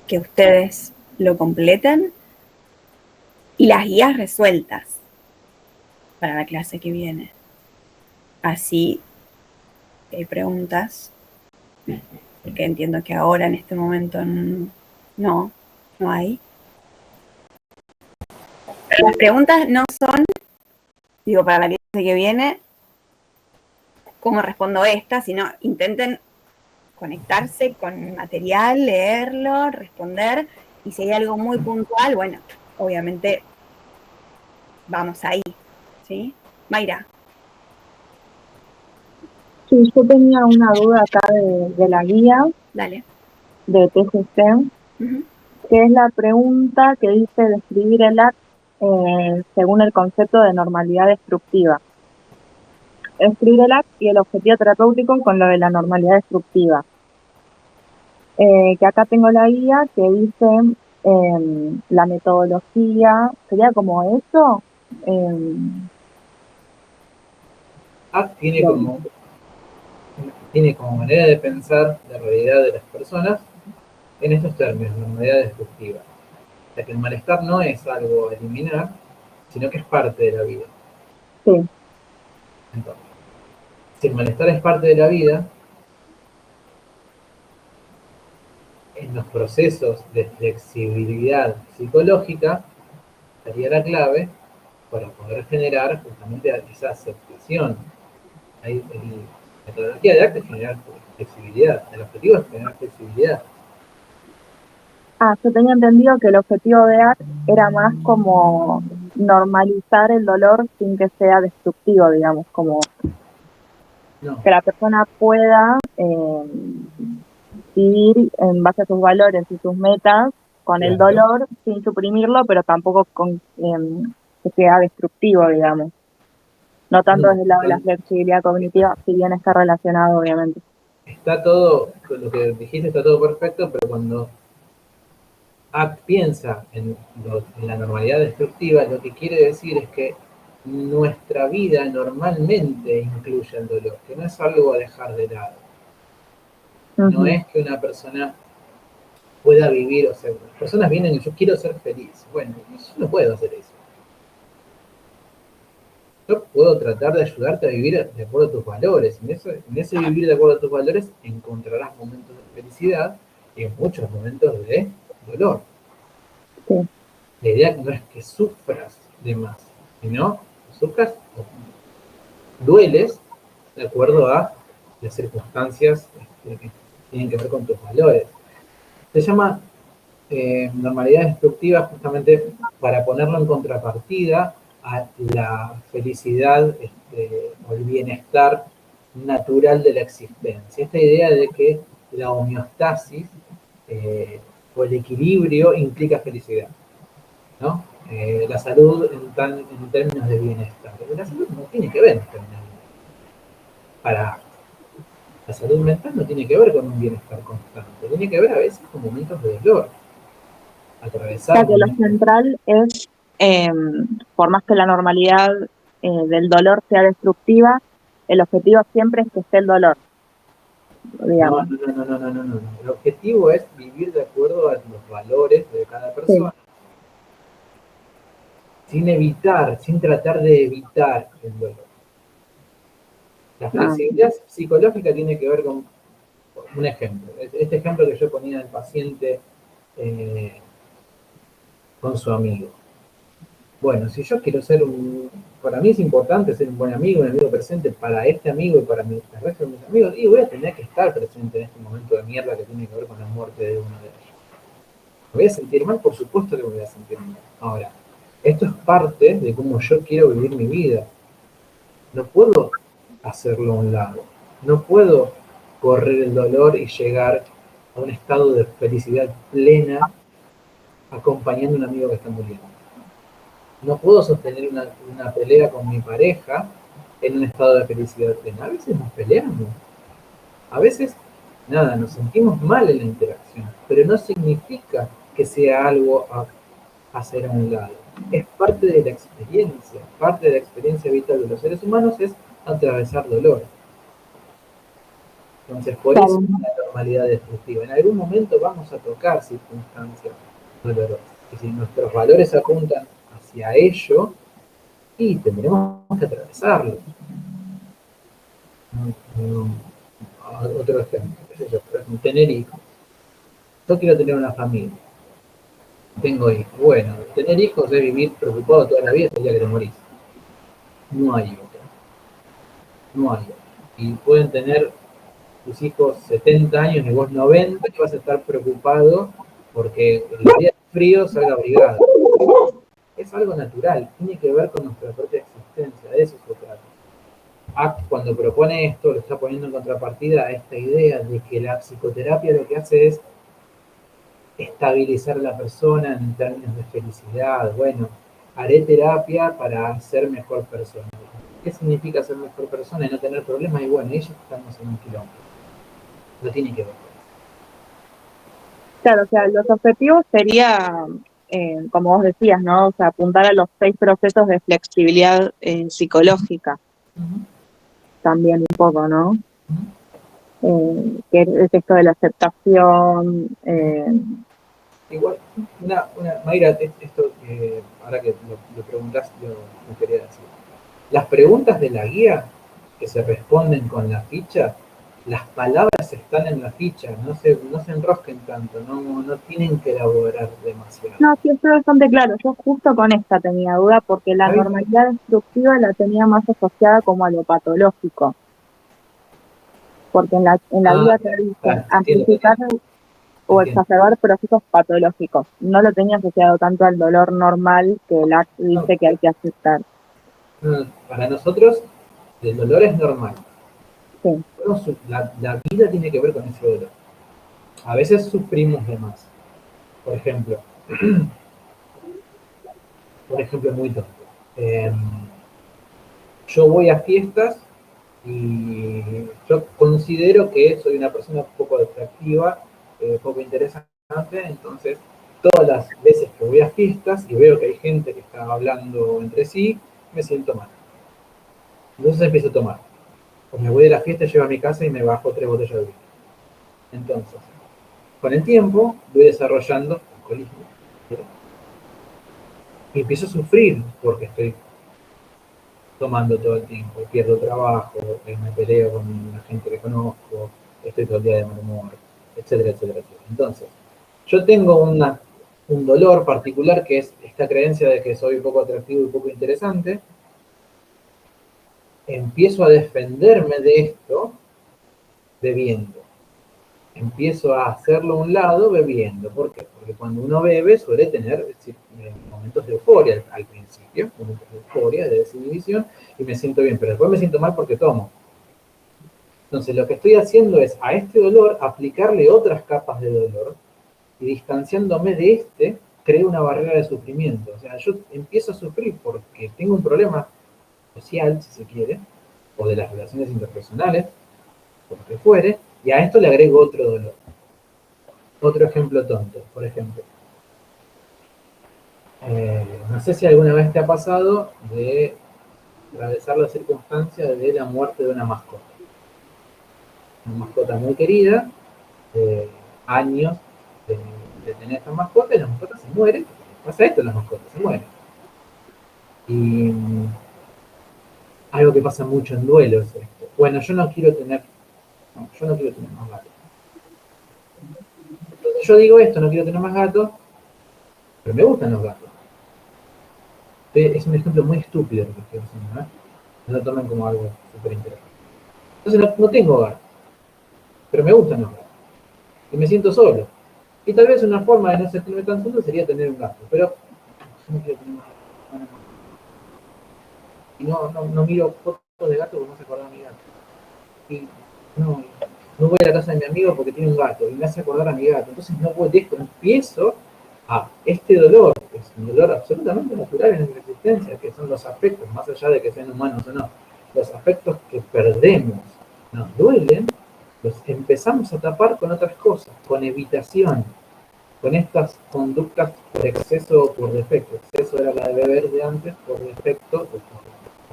que ustedes lo completen y las guías resueltas para la clase que viene. Así hay preguntas, porque entiendo que ahora en este momento no hay. Las preguntas no son, digo, para la clase que viene, cómo respondo esta, sino intenten conectarse con material, leerlo, responder, y si hay algo muy puntual, bueno, obviamente vamos ahí, ¿sí? Mayra. Sí, yo tenía una duda acá de la guía Dale. de TGC, que es la pregunta que dice describir el acto según el concepto de normalidad destructiva. Escribir el acto y el objetivo terapéutico con lo de la normalidad destructiva. Que acá tengo la guía que dice la metodología, ¿sería como eso? Tiene como manera de pensar la realidad de las personas en estos términos, normalidad destructiva. O sea que el malestar no es algo a eliminar, sino que es parte de la vida. Sí. Entonces, si el malestar es parte de la vida, en los procesos de flexibilidad psicológica estaría la clave para poder generar justamente esa aceptación. La metodología de ACT es generar flexibilidad, el objetivo es generar flexibilidad. Yo tenía entendido que el objetivo de ACT era más como normalizar el dolor sin que sea destructivo, digamos, como que la persona pueda vivir en base a sus valores y sus metas con el dolor sin suprimirlo, pero tampoco con que sea destructivo, digamos. No tanto desde el lado de la flexibilidad cognitiva, si bien está relacionado, obviamente. Está todo, lo que dijiste está todo perfecto, pero cuando ACT piensa en la normalidad destructiva, lo que quiere decir es que nuestra vida normalmente incluye el dolor, que no es algo a dejar de lado. No es que una persona pueda vivir, o sea, las personas vienen y yo quiero ser feliz. Bueno, yo no puedo hacer eso. Yo puedo tratar de ayudarte a vivir de acuerdo a tus valores. En ese vivir de acuerdo a tus valores encontrarás momentos de felicidad y muchos momentos de dolor. Sí. La idea no es que sufras de más, sino que sufras o dueles de acuerdo a las circunstancias que tienen que ver con tus valores. Se llama normalidad destructiva justamente para ponerlo en contrapartida a la felicidad o el bienestar natural de la existencia. Esta idea de que la homeostasis o el equilibrio implica felicidad, ¿no? La salud en términos de bienestar. La salud no tiene que ver en términos de bienestar. Para la salud mental no tiene que ver con un bienestar constante, tiene que ver a veces con momentos de dolor. Atravesar. O sea, que lo central es, por más que la normalidad del dolor sea destructiva, el objetivo siempre es que esté el dolor, digamos. No. El objetivo es vivir de acuerdo a los valores de cada persona. Sí. Sin tratar de evitar el dolor. La flexibilidad psicológica tiene que ver con un ejemplo. Este ejemplo que yo ponía del paciente con su amigo. Bueno, si yo quiero para mí es importante ser un buen amigo, un amigo presente para este amigo y para el resto de mis amigos, y voy a tener que estar presente en este momento de mierda que tiene que ver con la muerte de uno de ellos. ¿Me voy a sentir mal? Por supuesto que me voy a sentir mal. Ahora, esto es parte de cómo yo quiero vivir mi vida. No puedo hacerlo a un lado. No puedo correr el dolor y llegar a un estado de felicidad plena acompañando a un amigo que está muriendo. No puedo sostener una pelea con mi pareja en un estado de felicidad plena. A veces nos peleamos. A veces, nos sentimos mal en la interacción, pero no significa que sea algo a hacer a un lado. Es parte de la experiencia. Parte de la experiencia vital de los seres humanos es atravesar dolor. Entonces, por eso es una normalidad destructiva. En algún momento vamos a tocar circunstancias dolorosas. Y si nuestros valores apuntan hacia ello, y tendremos que atravesarlo. Otro ejemplo, qué sé yo, tener hijos. Yo quiero tener una familia. Tengo hijos. Bueno, tener hijos es vivir preocupado toda la vida hasta el día que te morís. No hay otra. No hay otra. Y pueden tener tus hijos 70 años y vos 90 y vas a estar preocupado porque el día de frío salga abrigado. Es algo natural, tiene que ver con nuestra propia existencia, de eso se trata. Act, cuando propone esto, lo está poniendo en contrapartida a esta idea de que la psicoterapia lo que hace es estabilizar a la persona en términos de felicidad. Bueno, haré terapia para ser mejor persona. ¿Qué significa ser mejor persona y no tener problemas? Y bueno, ellos estamos en un quilombo. No tiene que ver. Claro, o sea, los objetivos sería, como vos decías, ¿no? O sea, apuntar a los 6 procesos de flexibilidad psicológica. También un poco, ¿no? Que es esto de la aceptación. Igual, Mayra, esto ahora que lo preguntás, yo me quería decir. Las preguntas de la guía que se responden con la ficha, las palabras están en la ficha, no se enrosquen tanto, no tienen que elaborar demasiado. No, sí, estoy bastante claro. Yo justo con esta tenía duda porque la normalidad destructiva la tenía más asociada como a lo patológico. Porque en la guía te dice amplificar o exacerbar procesos patológicos. No lo tenía asociado tanto al dolor normal que el ACT dice que hay que aceptar. Para nosotros, el dolor es normal. Sí. La vida tiene que ver con ese dolor. A veces sufrimos de más. Por ejemplo, muy tonto. Yo voy a fiestas y yo considero que soy una persona poco atractiva, poco interesante, entonces todas las veces que voy a fiestas y veo que hay gente que está hablando entre sí, me siento mal. Entonces empiezo a tomar. Pues me voy de la fiesta, llego a mi casa y me bajo 3 botellas de vino. Entonces, con el tiempo voy desarrollando alcoholismo. Y empiezo a sufrir porque estoy tomando todo el tiempo, pierdo trabajo, me peleo con la gente que conozco, estoy todo el día de mal humor, etcétera, etcétera, etcétera. Entonces, yo tengo un dolor particular que es esta creencia de que soy poco atractivo y poco interesante. Empiezo a defenderme de esto bebiendo. Empiezo a hacerlo a un lado bebiendo. ¿Por qué? Porque cuando uno bebe suele tener momentos de euforia al principio, momentos de euforia, de desinhibición, y me siento bien, pero después me siento mal porque tomo. Entonces lo que estoy haciendo es a este dolor aplicarle otras capas de dolor y distanciándome de este, creo una barrera de sufrimiento. O sea, yo empiezo a sufrir porque tengo un problema social, si se quiere, o de las relaciones interpersonales, por lo que fuere, y a esto le agrego otro dolor. Otro ejemplo tonto, por ejemplo. No sé si alguna vez te ha pasado de atravesar la circunstancia de la muerte de una mascota. Una mascota muy querida, años de tener esta mascota, y la mascota se muere. Pasa esto, las mascotas se mueren. Y algo que pasa mucho en duelos es esto. Bueno, yo no quiero tener más gatos. Entonces yo digo esto, no quiero tener más gatos, pero me gustan los gatos. Es un ejemplo muy estúpido lo que estoy haciendo, ¿eh? No lo tomen como algo súper interesante. Entonces no tengo gatos, pero me gustan los gatos. Y me siento solo. Y tal vez una forma de no sentirme tan solo sería tener un gato, pero yo no quiero tener más gatos. Y no miro fotos de gato porque no se acordaba de mi gato. Y no voy a la casa de mi amigo porque tiene un gato y me hace acordar a mi gato. Entonces no voy de esto, empiezo a este dolor, que es un dolor absolutamente natural en nuestra existencia, que son los afectos, más allá de que sean humanos o no, los afectos que perdemos, nos duelen, los empezamos a tapar con otras cosas, con evitación, con estas conductas por exceso o por defecto. Exceso era la de beber de antes, por defecto, o por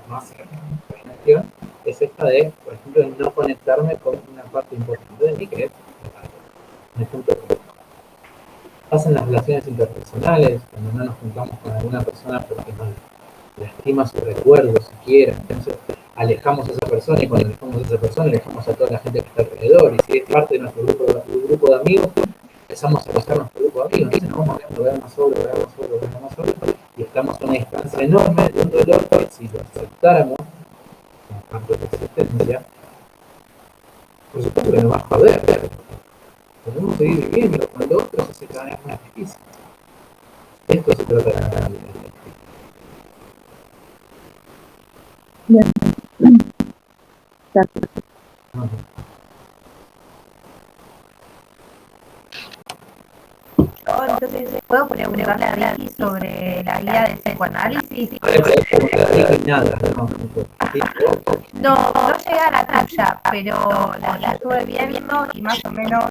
no hacer imaginación, es esta de, por ejemplo, de no conectarme con una parte importante de mí, que es el punto de pasa en las relaciones interpersonales, cuando no nos juntamos con alguna persona porque nos lastima su recuerdo siquiera, entonces alejamos a esa persona, y cuando alejamos a esa persona alejamos a toda la gente que está alrededor, y si es parte de nuestro grupo de amigos, empezamos a alejar nuestro grupo de amigos, entonces nos vamos a ver más solo, y estamos a una distancia enorme de uno del otro, y si lo aceptáramos como parte de la existencia, por supuesto que nos va a joder, podemos seguir viviendo con el otro, eso se cada vez más difícil. Esto se trata de la realidad. Bien. Gracias. Entonces, ¿puedo preguntarle a Ricky sobre la guía de psicoanálisis? No llegué a la tuya, pero la estuve viendo y más o menos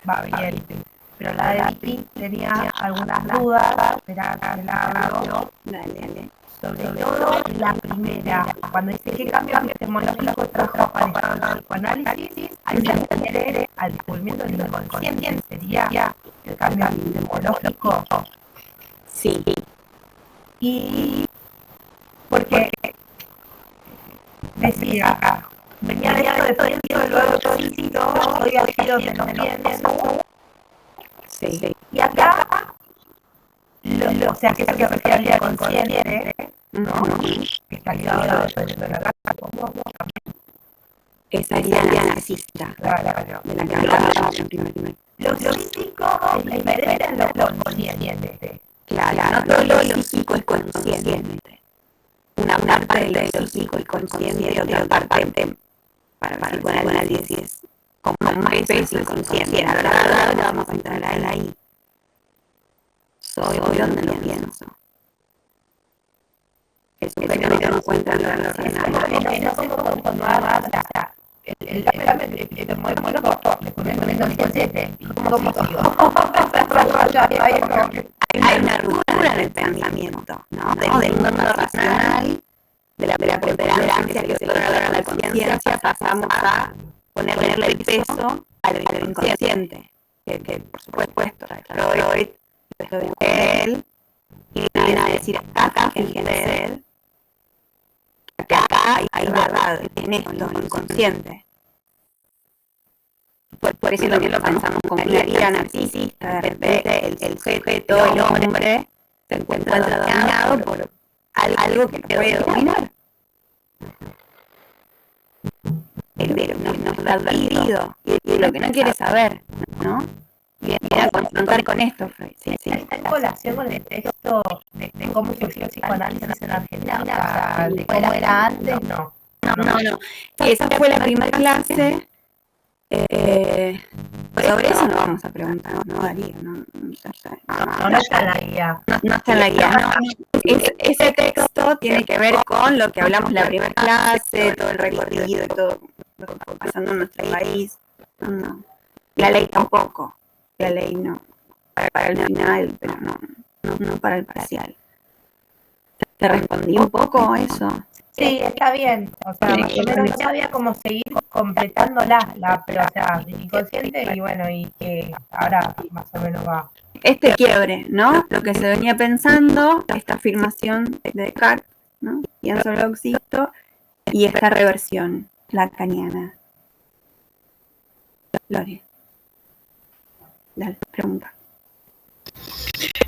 va bien. Pero la de Ricky tenía algunas dudas, espera que la hablo. Dale. Sobre todo la primera, cuando dice qué cambio epistemológico trajo para el psicoanálisis, al refiere al descubrimiento del inconsciente, sería el cambio epistemológico. Sí. Y porque decía, venía de esto de pienso, luego existo, soy ácido de los bienes. Sí. Y acá, o sea, que se refiere al consciente, ¿no? Que está ligado a la casa como Esa idea narcisista claro. de la que hablábamos en primer. Lo físico es diferente a lo consciente. Claro, no todo lo psíquico es consciente. Una parte de lo psíquico y consciente y otra parte para el psicoanálisis es como más peso inconsciente. La verdad, no vamos a entrar ahí. Soy donde lo pienso. El sujeto no encuentra lo racional. No sé cómo hagas, o sea, el cambio epistemológico, descubrimiento inconsciente. ¿Cómo sigo? Hay una ruptura en el pensamiento, ¿no? Del mundo racional, de la preponderancia que se logra en la conciencia, pasamos a ponerle el peso al inconsciente, que por supuesto, Freud, él, y vienen a decir acá, fíjense él, acá hay verdad en esto, en lo inconsciente. Por eso también lo pensamos como una guía narcisista. De repente el sujeto, el hombre, se encuentra dominado por algo que no puede dominar. Pero no está advertido, y lo que no quiere saber, ¿no? Viene a confrontar con esto, Freud. Sí. Está en colación con el texto de cómo surgió el psicoanálisis en Argentina, o sea, de cómo era antes, no. Esa fue la primera clase. Sobre eso no vamos a preguntar, ¿no, Darío? No está en la guía. No está en la guía. Ese texto tiene que ver con lo que hablamos en la primera clase, todo el recorrido y todo lo que está pasando en nuestro país. No. La ley tampoco. La ley no. Para el final, pero no para el parcial. ¿Te respondí un poco a eso? Sí, está bien. O sea, más o menos no sabía cómo seguir completándola, pero o sea, inconsciente y bueno, y que ahora más o menos va. Este quiebre, ¿no? Lo que se venía pensando, esta afirmación de Descartes, ¿no? Pienso lo existo, y esta reversión lacaniana. Lore. Dale, pregunta.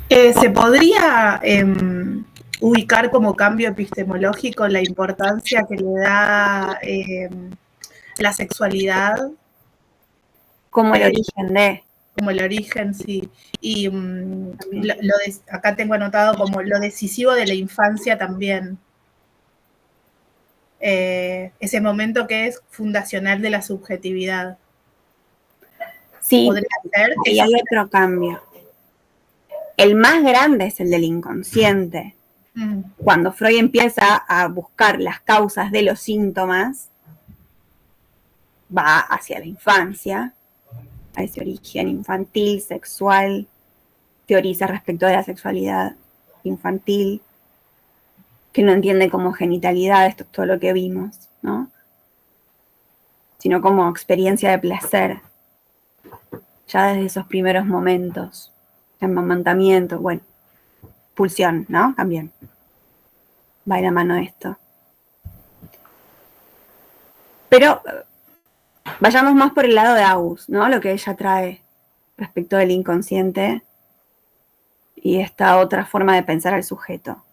¿Se podría ubicar como cambio epistemológico la importancia que le da la sexualidad? Como el origen de. Como el origen, sí. Y acá tengo anotado como lo decisivo de la infancia también. Ese momento que es fundacional de la subjetividad. Sí, ¿podría ser? y hay otro cambio. El más grande es el del inconsciente. Cuando Freud empieza a buscar las causas de los síntomas, va hacia la infancia, a ese origen infantil, sexual, teoriza respecto de la sexualidad infantil. que no entiende como genitalidad, esto es todo lo que vimos, ¿no? Sino como experiencia de placer, ya desde esos primeros momentos, amamantamiento, bueno, pulsión, ¿no? También va de la mano esto. Pero vayamos más por el lado de Agus, ¿no? Lo que ella trae respecto del inconsciente y esta otra forma de pensar al sujeto.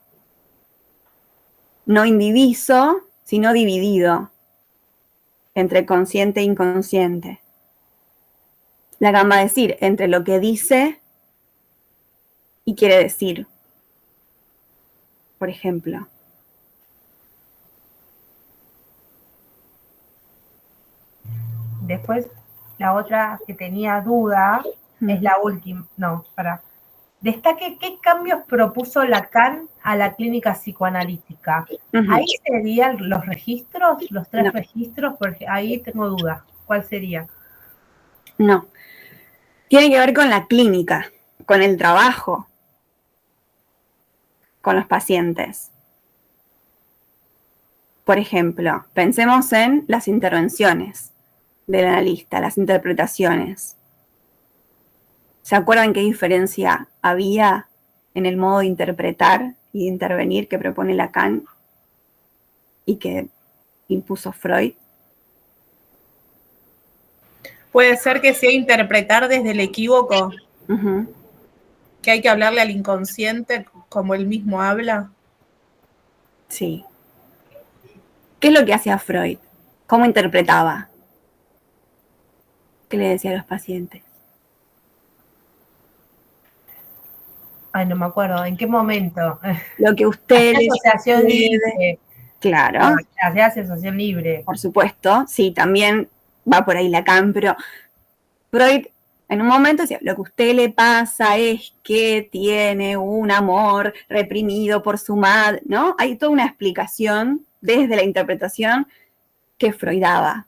No indiviso, sino dividido entre consciente e inconsciente. La gama a decir entre lo que dice y quiere decir. Por ejemplo. Después, la otra que tenía duda es la última. No, para. Destaque qué cambios propuso Lacan a la clínica psicoanalítica. Ahí serían los registros, los 3 registros, porque ahí tengo duda. ¿Cuál sería? No. Tiene que ver con la clínica, con el trabajo, con los pacientes. Por ejemplo, pensemos en las intervenciones del analista, las interpretaciones. ¿Se acuerdan qué diferencia había en el modo de interpretar y de intervenir que propone Lacan y que impuso Freud? Puede ser que sea interpretar desde el equívoco, que hay que hablarle al inconsciente como él mismo habla. Sí. ¿Qué es lo que hacía Freud? ¿Cómo interpretaba? ¿Qué le decía a los pacientes? Ay, no me acuerdo. ¿En qué momento? Lo que usted le asociación libre. Claro. Hacía asociación libre. Por supuesto, sí, también va por ahí Lacan, pero Freud en un momento decía, lo que a usted le pasa es que tiene un amor reprimido por su madre, ¿no? Hay toda una explicación desde la interpretación que Freud daba.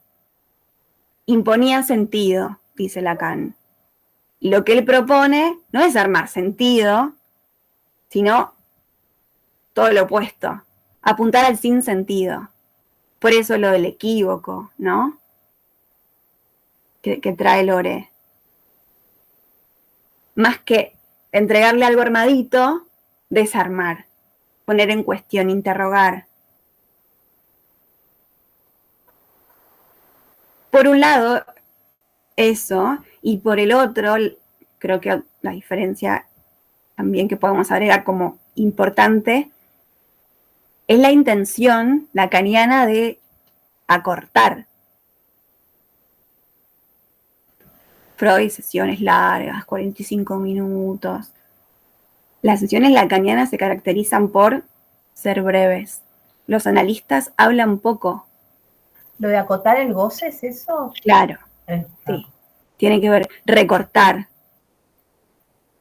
Imponía sentido, dice Lacan. Y lo que él propone no es armar sentido, sino todo lo opuesto, apuntar al sinsentido. Por eso lo del equívoco, ¿no? Que trae Lore. Más que entregarle algo armadito, desarmar, poner en cuestión, interrogar. Por un lado, eso, y por el otro, creo que la diferencia también que podemos agregar como importante es la intención lacaniana de acortar. Freud, sesiones largas, 45 minutos. Las sesiones lacanianas se caracterizan por ser breves. Los analistas hablan poco. ¿Lo de acotar el goce es eso? Claro, sí. Tiene que ver, recortar.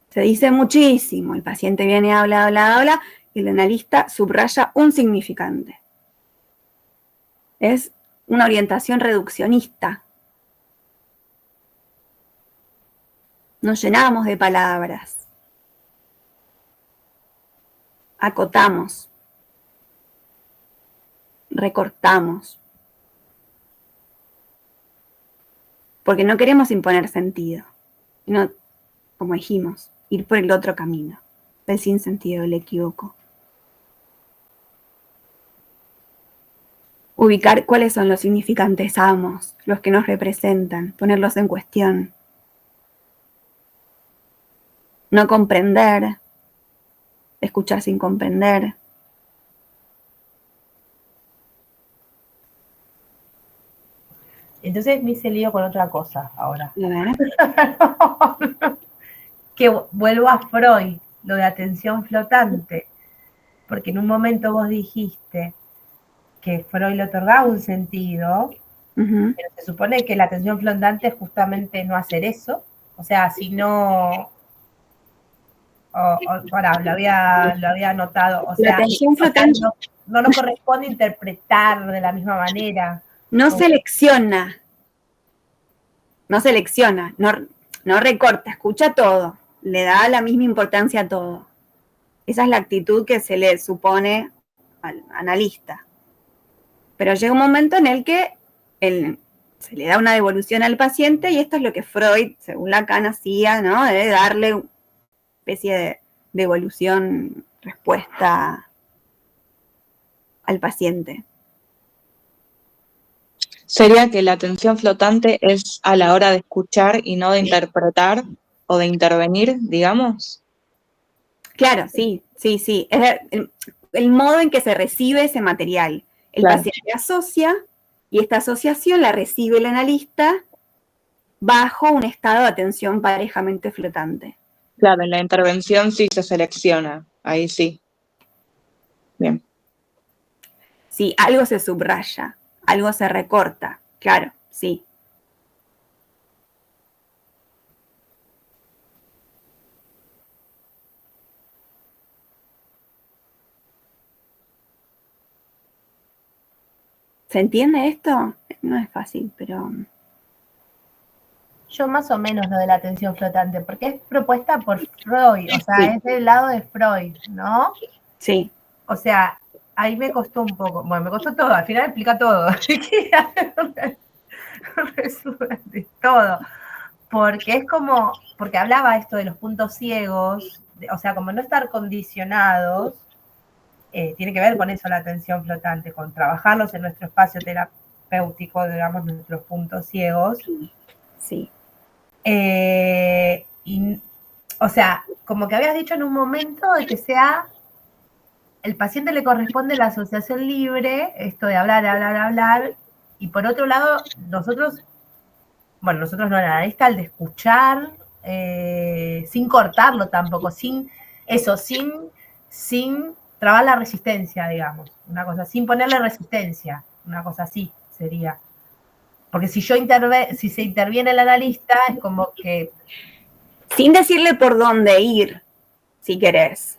Se dice muchísimo, el paciente viene, habla, y el analista subraya un significante. Es una orientación reduccionista. Nos llenamos de palabras. Acotamos. Recortamos. Porque no queremos imponer sentido. No, como dijimos, ir por el otro camino, del sinsentido, del equívoco. Ubicar cuáles son los significantes amos, los que nos representan, ponerlos en cuestión. No comprender, escuchar sin comprender. Entonces me hice lío con otra cosa ahora. A ver. Que vuelvo a Freud, lo de atención flotante. Porque en un momento vos dijiste que Freud le otorgaba un sentido, pero se supone que la atención flotante es justamente no hacer eso. O sea, si no... lo había anotado. O sea, la atención flotante no nos corresponde interpretar de la misma manera. No selecciona, no recorta, escucha todo, le da la misma importancia a todo. Esa es la actitud que se le supone al analista. Pero llega un momento en el que se le da una devolución al paciente, y esto es lo que Freud, según Lacan, hacía, ¿no? De darle una especie de devolución, respuesta al paciente. Sería que la atención flotante es a la hora de escuchar y no de interpretar o de intervenir, digamos. Claro, sí. Es el modo en que se recibe ese material. El Claro. paciente asocia, y esta asociación la recibe el analista bajo un estado de atención parejamente flotante. Claro, en la intervención sí se selecciona, ahí sí. Bien. Sí, algo se subraya, algo se recorta, claro, sí. ¿Se entiende esto? No es fácil, pero... Yo más o menos lo de la atención flotante, porque es propuesta por Freud, o sea, Sí. es del lado de Freud, ¿no? Sí. O sea, ahí me costó un poco, bueno, me costó todo, al final explica todo, resumen de todo, porque es como, porque hablaba esto de los puntos ciegos, o sea, como no estar condicionados, tiene que ver con eso la atención flotante, con trabajarlos en nuestro espacio terapéutico, digamos, nuestros puntos ciegos. Sí. O sea, como que habías dicho en un momento de que sea, el paciente le corresponde la asociación libre, esto de hablar, y por otro lado, nosotros no, el analista, el de escuchar, sin cortarlo tampoco, sin trabar la resistencia, digamos, una cosa, sin ponerle resistencia, una cosa así sería. Porque si se interviene el analista, es como que... Sin decirle por dónde ir, si querés,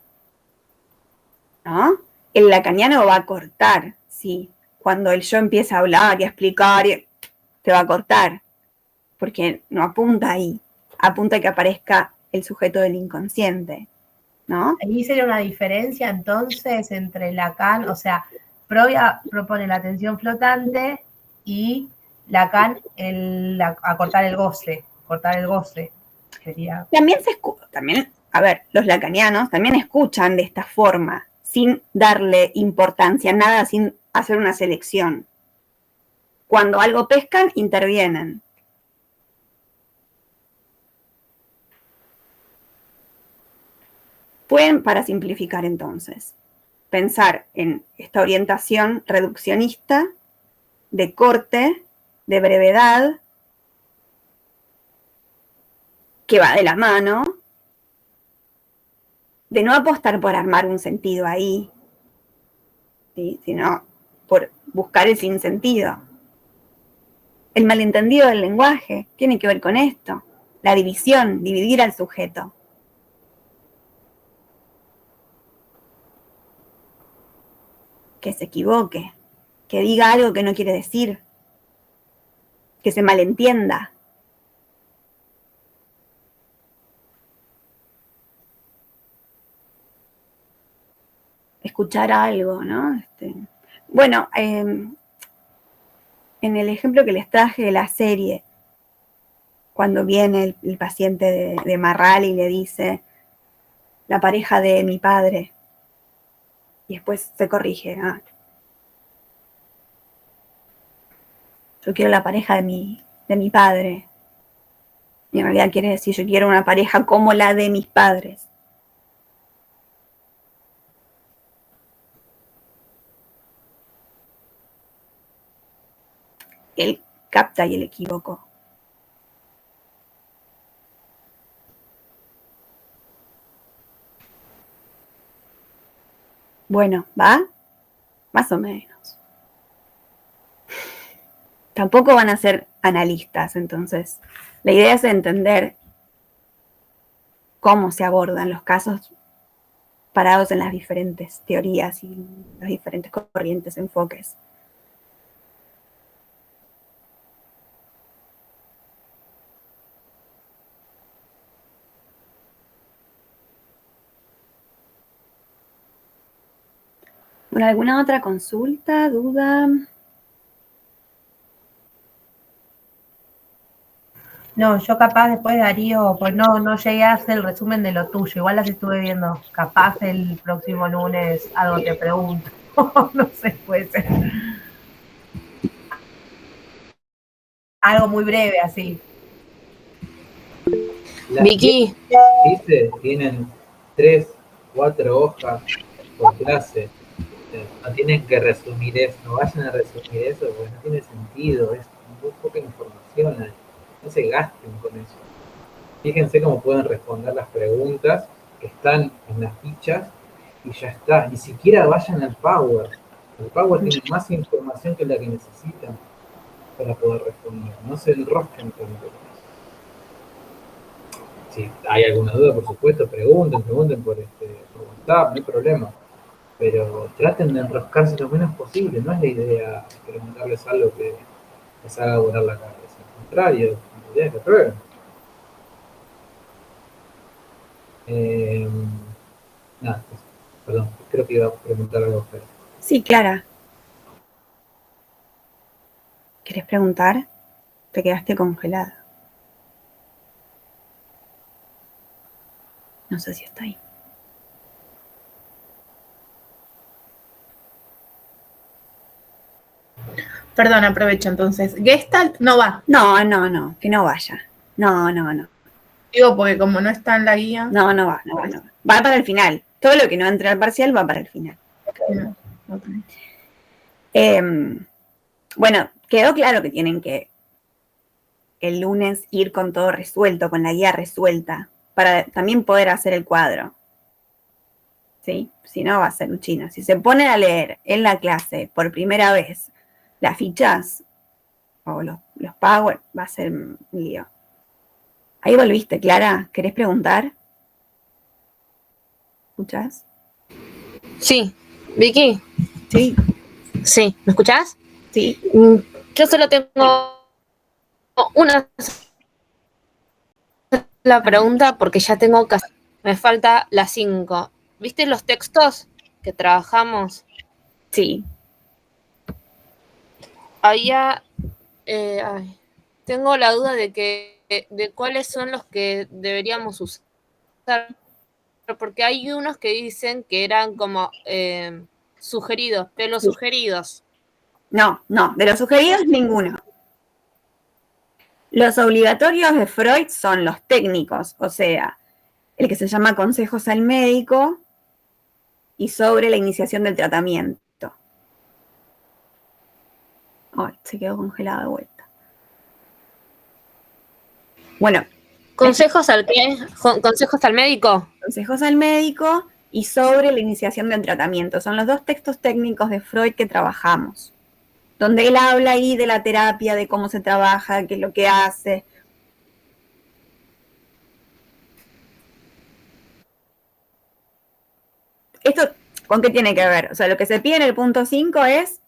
¿no? El lacaniano va a cortar, sí. Cuando el yo empieza a hablar y a explicar, te va a cortar, porque no apunta ahí, apunta a que aparezca el sujeto del inconsciente, ¿no? Ahí sería una diferencia entonces entre Lacan, o sea, Freud propone la atención flotante y Lacan a cortar el goce sería. También, a ver, los lacanianos también escuchan de esta forma, sin darle importancia a nada, sin hacer una selección. Cuando algo pescan, intervienen. Pueden, para simplificar entonces, pensar en esta orientación reduccionista, de corte, de brevedad, que va de la mano, de no apostar por armar un sentido ahí, ¿sí? Sino por buscar el sinsentido. El malentendido del lenguaje tiene que ver con esto, la división, dividir al sujeto. Que se equivoque, que diga algo que no quiere decir, que se malentienda. Escuchar algo, ¿no? Bueno, en el ejemplo que les traje de la serie, cuando viene el paciente de Marral y le dice, la pareja de mi padre, y después se corrige, yo quiero la pareja de mi padre, y en realidad quiere decir, yo quiero una pareja como la de mis padres. Él capta y el equívoco. Bueno, ¿va? Más o menos. Tampoco van a ser analistas, entonces. La idea es entender cómo se abordan los casos parados en las diferentes teorías y las diferentes corrientes, enfoques. Bueno, ¿alguna otra consulta, duda? No, yo capaz después Darío, pues no llegué a hacer el resumen de lo tuyo, igual las estuve viendo. Capaz el próximo lunes algo te pregunto. No sé, puede ser. Algo muy breve así. Vicky, ¿Viste? Tienen 3, 4 hojas por clase. No tienen que resumir eso, no vayan a resumir eso porque no tiene sentido, es muy poca información, no se gasten con eso. Fíjense cómo pueden responder las preguntas que están en las fichas y ya está. Ni siquiera vayan al Power. El Power tiene más información que la que necesitan para poder responder. No se enrosquen con eso. Si hay alguna duda, por supuesto, pregunten por WhatsApp, no hay problema. Pero traten de enroscarse lo menos posible. No es la idea preguntarles algo que les haga volar la cabeza. Al contrario, la idea es que prueben. Nada, perdón, creo que iba a preguntar algo. Pero... Sí, Clara. ¿Querés preguntar? Te quedaste congelada. No sé si está ahí. Perdón, aprovecho entonces. Gestalt no va. No, que no vaya. No. Digo, porque como no está en la guía. No va. Va para el final. Todo lo que no entre al parcial va para el final. Okay. Bueno, quedó claro que tienen que el lunes ir con todo resuelto, con la guía resuelta, para también poder hacer el cuadro. ¿Sí? Si no, va a ser un chino. Si se ponen a leer en la clase por primera vez las fichas o los power, va a ser un lío. Ahí volviste, Clara. ¿Querés preguntar? ¿Escuchás? sí. Vicky, Sí. sí. ¿Me escuchás? Sí. Yo solo tengo una sola pregunta porque ya tengo casi... Me falta la 5. ¿Viste los textos que trabajamos? Sí. Había... tengo la duda de cuáles son los que deberíamos usar, porque hay unos que dicen que eran como sugeridos, de los sugeridos. No, de los sugeridos ninguno. Los obligatorios de Freud son los técnicos, o sea, el que se llama consejos al médico y sobre la iniciación del tratamiento. Ay, se quedó congelado de vuelta. Bueno. ¿Consejos al qué? ¿Consejos al médico? Consejos al médico y sobre la iniciación del tratamiento. Son los dos textos técnicos de Freud que trabajamos, donde él habla ahí de la terapia, de cómo se trabaja, qué es lo que hace. ¿Esto con qué tiene que ver? O sea, lo que se pide en el punto 5 es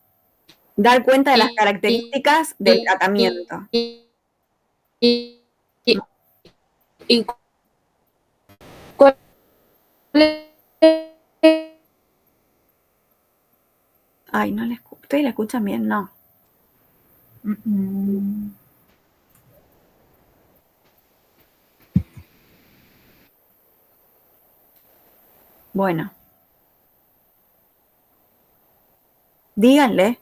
dar cuenta de las características del tratamiento. ¿Y cuál Ay, no le escucho. ¿Ustedes la escuchan bien? No. Bueno. Díganle.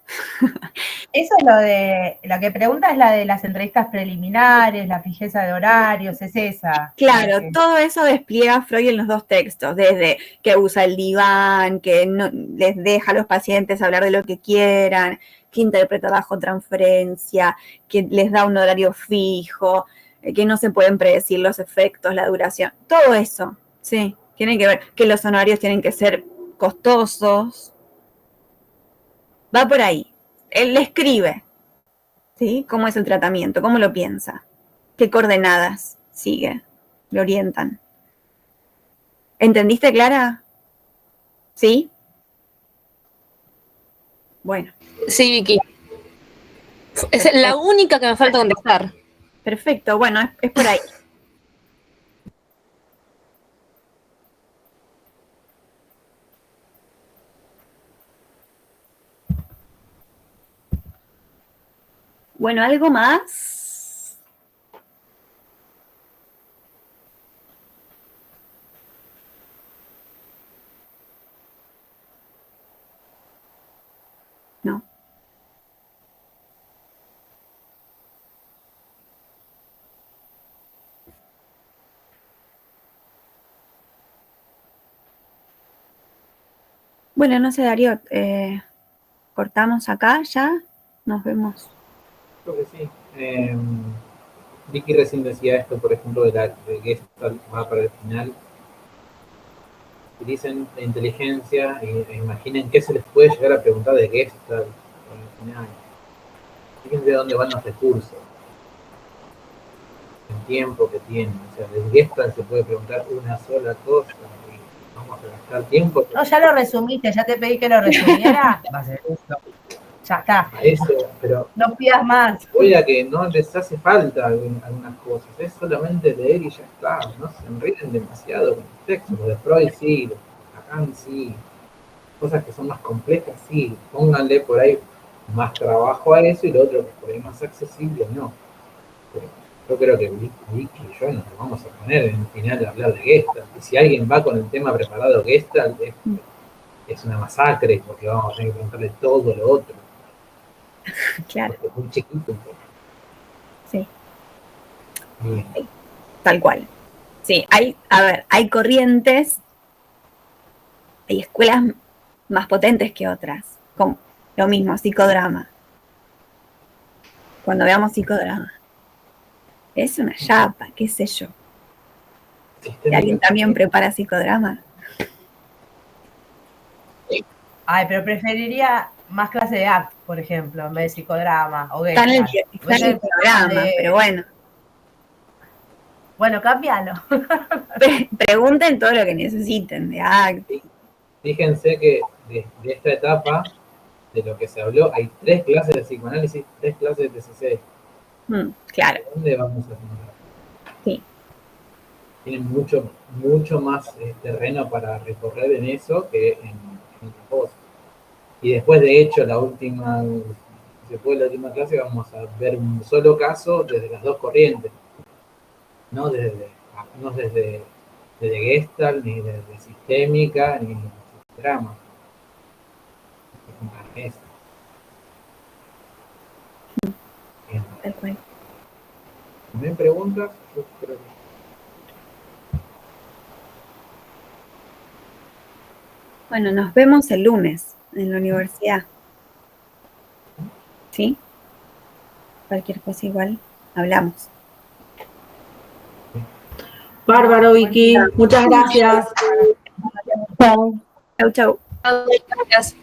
Eso es lo de, lo que pregunta es la de las entrevistas preliminares, la fijeza de horarios, es esa. Claro, todo eso despliega Freud en los dos textos, desde que usa el diván, que no, les deja a los pacientes hablar de lo que quieran, que interpreta bajo transferencia, que les da un horario fijo, que no se pueden predecir los efectos, la duración, todo eso, sí, tienen que ver, que los honorarios tienen que ser costosos, va por ahí. Él le escribe, ¿sí? ¿Cómo es el tratamiento? ¿Cómo lo piensa? ¿Qué coordenadas sigue? Lo orientan. ¿Entendiste, Clara? ¿Sí? Bueno. Sí, Vicky. Es la única que me falta contestar. Perfecto, bueno, es por ahí. Bueno, ¿algo más? No. Bueno, no sé, Darío, cortamos acá ya, nos vemos. Creo que sí. Vicky recién decía esto, por ejemplo, de Gestalt, va para el final. Utilicen la inteligencia e imaginen qué se les puede llegar a preguntar de Gestalt para el final. Fíjense de dónde van los recursos, el tiempo que tienen. O sea, de Gestalt se puede preguntar una sola cosa y vamos a gastar tiempo. No, ya lo resumiste, ya te pedí que lo resumiera. Va a ser eso. Ya está. A eso, pero No pidas más. voy a que no les hace falta algunas cosas, es solamente leer y ya está, no se enreden demasiado con los textos, los de Freud sí, los de Lacan sí, cosas que son más complejas sí, pónganle por ahí más trabajo a eso y lo otro que es por ahí más accesible no. Pero yo creo que Vicky y yo nos vamos a poner en el final a hablar de Gestalt, y si alguien va con el tema preparado Gestalt es una masacre porque vamos a tener que preguntarle todo lo otro. Claro. Porque es muy chiquito un poco. Sí. Bien. Tal cual. Sí, hay corrientes, hay escuelas más potentes que otras, como lo mismo, psicodrama. Cuando veamos psicodrama, es una chapa, qué sé yo. Si alguien también prepara psicodrama. Ay, pero preferiría más clase de ACT, por ejemplo, en vez de psicodrama o Está en el programa, pero bueno. Bueno, cámbialo. Pregunten todo lo que necesiten de ACT. Fíjense que de esta etapa, de lo que se habló, hay 3 clases de psicoanálisis, 3 clases de TCC. Claro. ¿Dónde vamos a encontrar? Sí. Tienen mucho más terreno para recorrer en eso que en otra cosa. Y después, de hecho, la última clase vamos a ver un solo caso desde las 2 corrientes. No desde Gestalt, ni desde sistémica, ni desde drama. Es Tal cual. ¿Me preguntas? Yo creo que... Bueno, nos vemos el lunes en la universidad. ¿Sí? Cualquier cosa igual, hablamos. Bárbaro, Vicky. Muchas gracias. Chau, chau. Gracias.